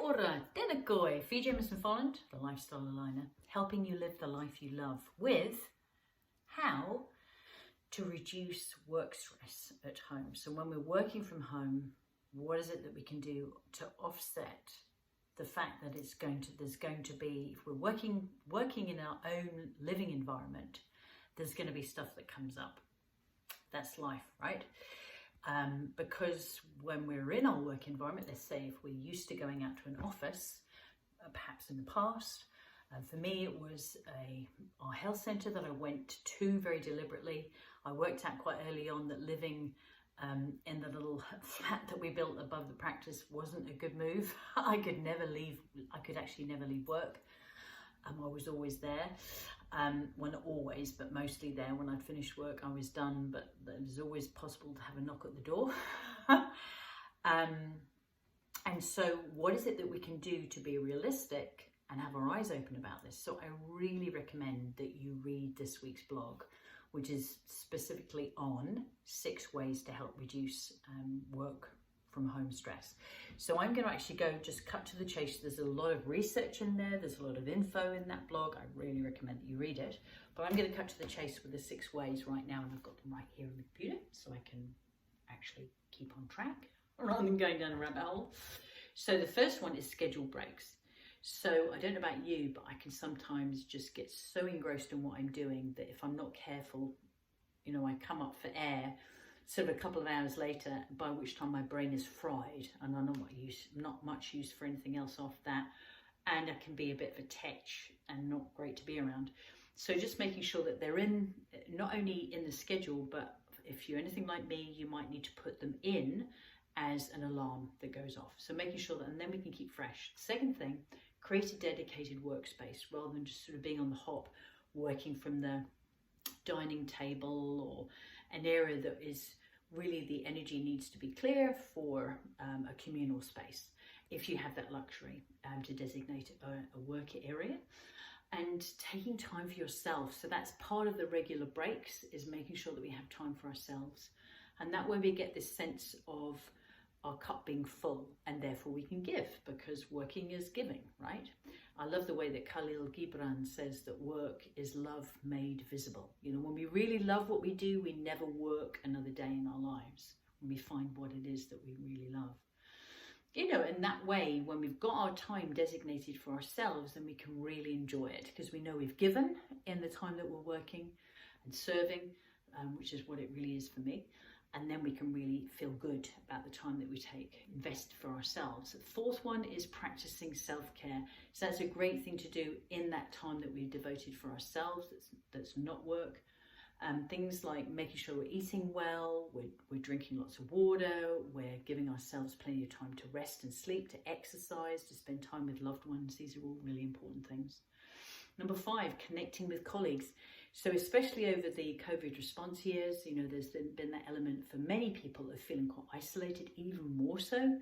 ora, tēnā koe, Jamieson-Folland, the lifestyle aligner, helping you live the life you love with how to reduce work stress at home. So when we're working from home, what is it that we can do to offset the fact that there's going to be, if we're working in our own living environment, there's going to be stuff that comes up. That's life, right? Because when we're in our work environment, let's say if we're used to going out to an office, perhaps in the past, for me it was our health centre that I went to very deliberately. I worked out quite early on that living in the little flat that we built above the practice wasn't a good move. I could actually never leave work. I was always there. Well, not always, but mostly there. When I'd finished work, I was done, but it was always possible to have a knock at the door. And so what is it that we can do to be realistic and have our eyes open about this? So I really recommend that you read this week's blog, which is specifically on 6 ways to help reduce work from home stress. So I'm going to actually just cut to the chase. There's a lot of research in there. There's a lot of info in that blog. I really recommend that you read it. But I'm going to cut to the chase with the 6 ways right now. And I've got them right here on the computer so I can actually keep on track rather than going down a rabbit hole. So the first one is schedule breaks. So I don't know about you, but I can sometimes just get so engrossed in what I'm doing that if I'm not careful, you know, I come up for air sort of a couple of hours later, by which time my brain is fried and I'm not much use for anything else after that. And I can be a bit of a tetch and not great to be around. So just making sure that they're in, not only in the schedule, but if you're anything like me, you might need to put them in as an alarm that goes off. So making sure that, and then we can keep fresh. Second thing, create a dedicated workspace rather than just sort of being on the hop, working from the dining table or an area that is really the energy needs to be clear for a communal space. If you have that luxury to designate a work area, and taking time for yourself. So that's part of the regular breaks, is making sure that we have time for ourselves. And that way we get this sense of our cup being full, and therefore we can give, because working is giving, right? I love the way that Khalil Gibran says that work is love made visible. You know, when we really love what we do, we never work another day in our lives, when we find what it is that we really love. You know, in that way, when we've got our time designated for ourselves, then we can really enjoy it, because we know we've given in the time that we're working and serving, which is what it really is for me. And then we can really feel good about the time that we invest for ourselves. The fourth one is practicing self-care. So that's a great thing to do in that time that we've devoted for ourselves, that's not work. Things like making sure we're eating well, we're drinking lots of water, we're giving ourselves plenty of time to rest and sleep, to exercise, to spend time with loved ones. These are all really important things. Number 5, connecting with colleagues. So especially over the COVID response years, you know, there's been that element for many people of feeling quite isolated, even more so.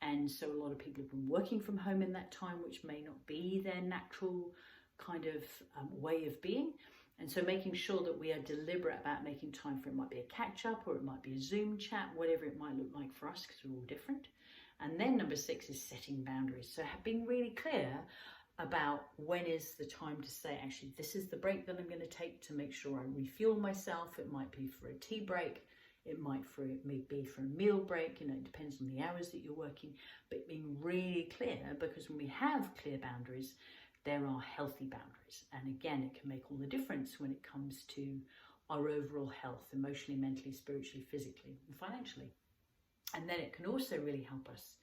And so a lot of people have been working from home in that time, which may not be their natural kind of way of being. And so making sure that we are deliberate about making time for it. It might be a catch up, or it might be a Zoom chat, whatever it might look like for us, because we're all different. And then number 6 is setting boundaries. So being really clear about when is the time to say, actually, this is the break that I'm going to take to make sure I refuel myself. It might be for a tea break. It might be for a meal break. You know, it depends on the hours that you're working, but being really clear, because when we have clear boundaries, there are healthy boundaries. And again, it can make all the difference when it comes to our overall health, emotionally, mentally, spiritually, physically, and financially. And then it can also really help us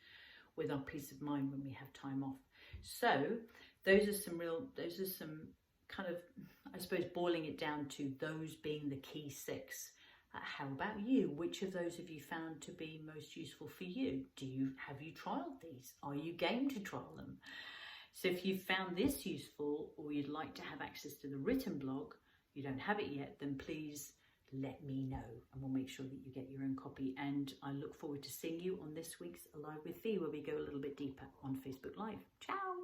with our peace of mind when we have time off. So those are some kind of, I suppose, boiling it down to those being the key 6. How about you? Which of those have you found to be most useful for you? Have you trialed these? Are you game to trial them? So if you found this useful, or you'd like to have access to the written blog, you don't have it yet, then please let me know, and we'll make sure that you get your own copy. And I look forward to seeing you on this week's Alive with Fee, where we go a little bit deeper on Facebook Live. Ciao!